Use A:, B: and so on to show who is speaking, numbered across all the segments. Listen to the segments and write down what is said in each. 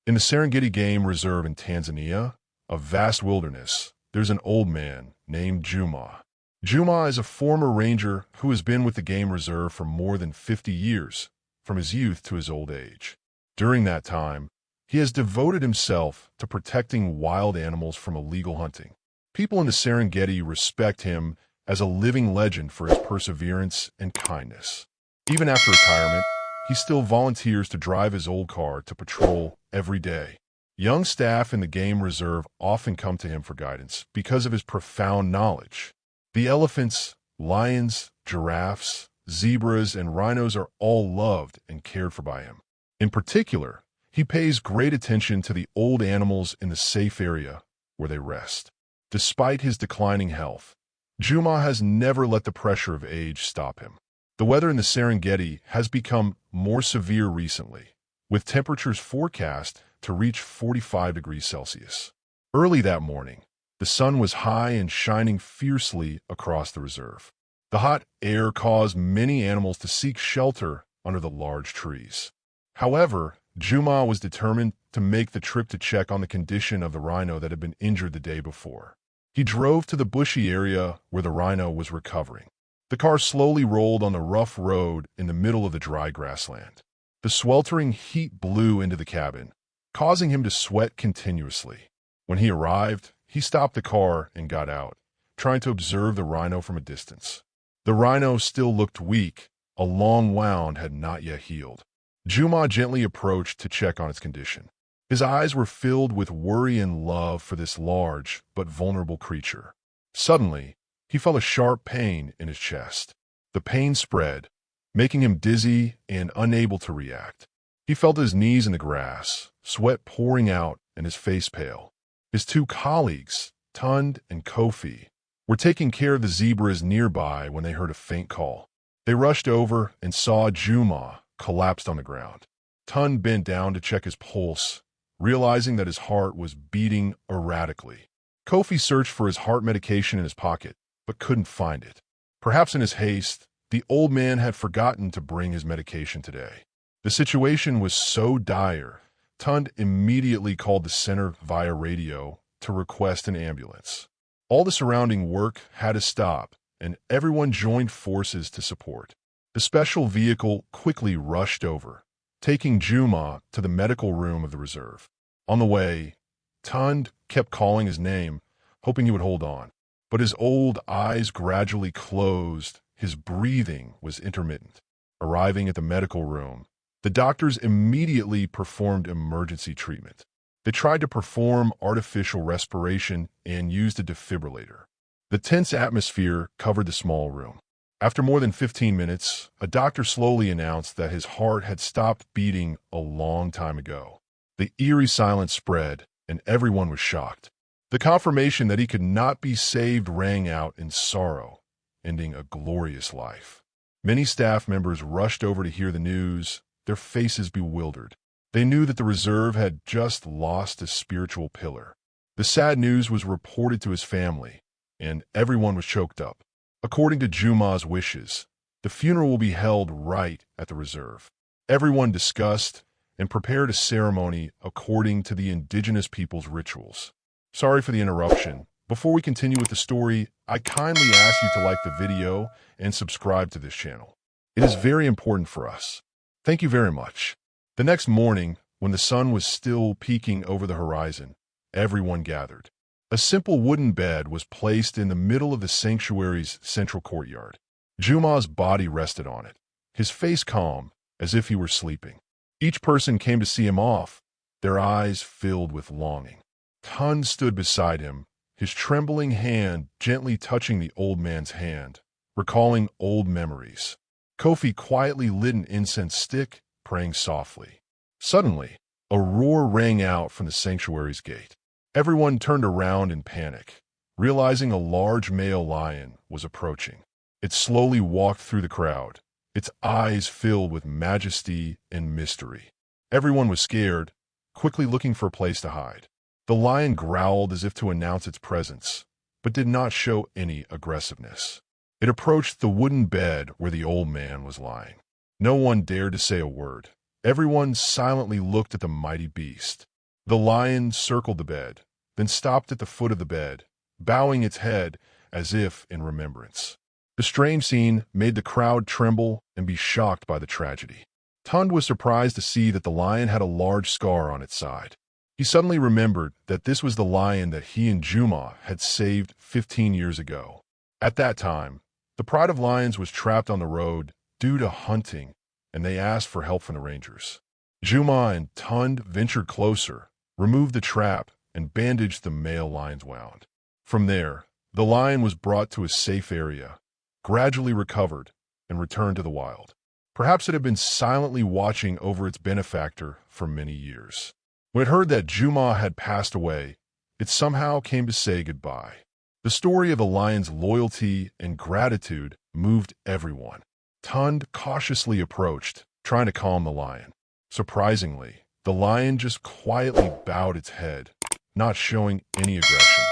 A: In the Serengeti Game Reserve in Tanzania, a vast wilderness, there's an old man named Juma. Juma is a former ranger who has been with the game reserve for more than 50 years, from his youth to his old age. During that time, he has devoted himself to protecting wild animals from illegal hunting. People in the Serengeti respect him as a living legend for his perseverance and kindness. Even after retirement, he still volunteers to drive his old car to patrol every day. Young staff in the game reserve often come to him for guidance because of his profound knowledge. The elephants, lions, giraffes, zebras, and rhinos are all loved and cared for by him. In particular, he pays great attention to the old animals in the safe area where they rest. Despite his declining health, Juma has never let the pressure of age stop him. The weather in the Serengeti has become more severe recently, with temperatures forecast to reach 45 degrees Celsius. Early that morning, the sun was high and shining fiercely across the reserve. The hot air caused many animals to seek shelter under the large trees. However, Juma was determined to make the trip to check on the condition of the rhino that had been injured the day before. He drove to the bushy area where the rhino was recovering. The car slowly rolled on the rough road in the middle of the dry grassland. The sweltering heat blew into the cabin, causing him to sweat continuously. When he arrived, he stopped the car and got out, trying to observe the rhino from a distance. The rhino still looked weak. A long wound had not yet healed. Juma gently approached to check on its condition. His eyes were filled with worry and love for this large but vulnerable creature. Suddenly, he felt a sharp pain in his chest. The pain spread, making him dizzy and unable to react. He felt his knees in the grass, sweat pouring out and his face pale. His two colleagues, Tund and Kofi, were taking care of the zebras nearby when they heard a faint call. They rushed over and saw Juma collapsed on the ground. Tund bent down to check his pulse, realizing that his heart was beating erratically. Kofi searched for his heart medication in his pocket, but couldn't find it. Perhaps in his haste, the old man had forgotten to bring his medication today. The situation was so dire, Tund immediately called the center via radio to request an ambulance. All the surrounding work had to stop, and everyone joined forces to support. The special vehicle quickly rushed over, taking Juma to the medical room of the reserve. On the way, Tund kept calling his name, hoping he would hold on. But his old eyes gradually closed. His breathing was intermittent. Arriving at the medical room, the doctors immediately performed emergency treatment. They tried to perform artificial respiration and used a defibrillator. The tense atmosphere covered the small room. After more than 15 minutes, a doctor slowly announced that his heart had stopped beating a long time ago. The eerie silence spread, and everyone was shocked. The confirmation that he could not be saved rang out in sorrow, ending a glorious life. Many staff members rushed over to hear the news, their faces bewildered. They knew that the reserve had just lost a spiritual pillar. The sad news was reported to his family, and everyone was choked up. According to Juma's wishes, the funeral will be held right at the reserve. Everyone discussed and prepared a ceremony according to the indigenous people's rituals. Sorry for the interruption. Before we continue with the story, I kindly ask you to like the video and subscribe to this channel. It is very important for us. Thank you very much. The next morning, when the sun was still peeking over the horizon, everyone gathered. A simple wooden bed was placed in the middle of the sanctuary's central courtyard. Juma's body rested on it, his face calm, as if he were sleeping. Each person came to see him off, their eyes filled with longing. Tund stood beside him, his trembling hand gently touching the old man's hand, recalling old memories. Kofi quietly lit an incense stick, praying softly. Suddenly, a roar rang out from the sanctuary's gate. Everyone turned around in panic, realizing a large male lion was approaching. It slowly walked through the crowd, its eyes filled with majesty and mystery. Everyone was scared, quickly looking for a place to hide. The lion growled as if to announce its presence, but did not show any aggressiveness. It approached the wooden bed where the old man was lying. No one dared to say a word. Everyone silently looked at the mighty beast. The lion circled the bed, then stopped at the foot of the bed, bowing its head as if in remembrance. The strange scene made the crowd tremble and be shocked by the tragedy. Tund was surprised to see that the lion had a large scar on its side. He suddenly remembered that this was the lion that he and Juma had saved 15 years ago. At that time, the pride of lions was trapped on the road due to hunting, and they asked for help from the rangers. Juma and Tund ventured closer, removed the trap, and bandaged the male lion's wound. From there, the lion was brought to a safe area, gradually recovered, and returned to the wild. Perhaps it had been silently watching over its benefactor for many years. When it heard that Juma had passed away, it somehow came to say goodbye. The story of the lion's loyalty and gratitude moved everyone. Tund cautiously approached, trying to calm the lion. Surprisingly, the lion just quietly bowed its head, not showing any aggression.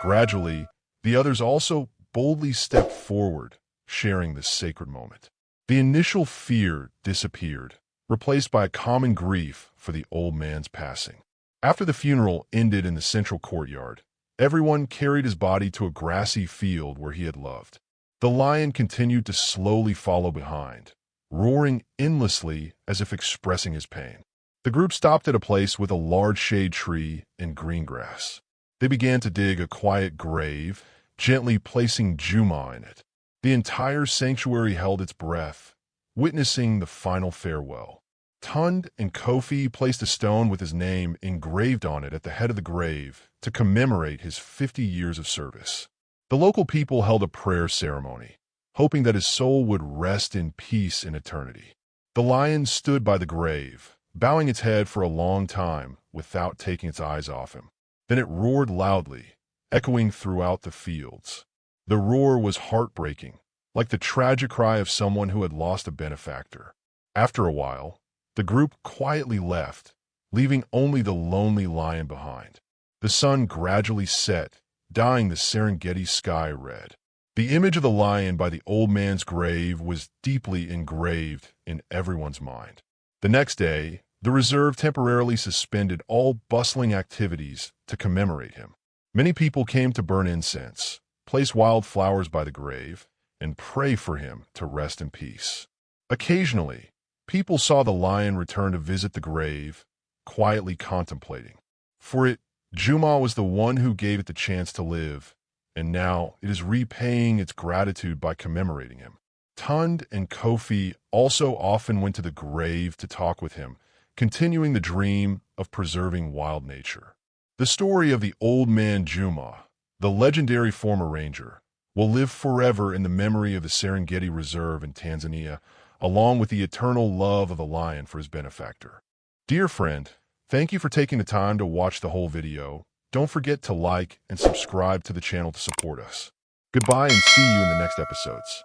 A: Gradually, the others also boldly stepped forward, sharing this sacred moment. The initial fear disappeared, replaced by a common grief for the old man's passing. After the funeral ended in the central courtyard, everyone carried his body to a grassy field where he had loved. The lion continued to slowly follow behind, roaring endlessly as if expressing his pain. The group stopped at a place with a large shade tree and green grass. They began to dig a quiet grave, gently placing Juma in it. The entire sanctuary held its breath, witnessing the final farewell. Tund and Kofi placed a stone with his name engraved on it at the head of the grave to commemorate his 50 years of service. The local people held a prayer ceremony, hoping that his soul would rest in peace in eternity. The lion stood by the grave, bowing its head for a long time without taking its eyes off him. Then it roared loudly, echoing throughout the fields. The roar was heartbreaking, like the tragic cry of someone who had lost a benefactor. After a while, the group quietly left, leaving only the lonely lion behind. The sun gradually set, dyeing the Serengeti sky red. The image of the lion by the old man's grave was deeply engraved in everyone's mind. The next day, the reserve temporarily suspended all bustling activities to commemorate him. Many people came to burn incense, place wildflowers by the grave, and pray for him to rest in peace. Occasionally, people saw the lion return to visit the grave, quietly contemplating. For it, Juma was the one who gave it the chance to live, and now it is repaying its gratitude by commemorating him. Tund and Kofi also often went to the grave to talk with him, continuing the dream of preserving wild nature. The story of the old man Juma, the legendary former ranger, will live forever in the memory of the Serengeti Reserve in Tanzania, along with the eternal love of the lion for his benefactor. Dear friend, thank you for taking the time to watch the whole video. Don't forget to like and subscribe to the channel to support us. Goodbye and see you in the next episodes.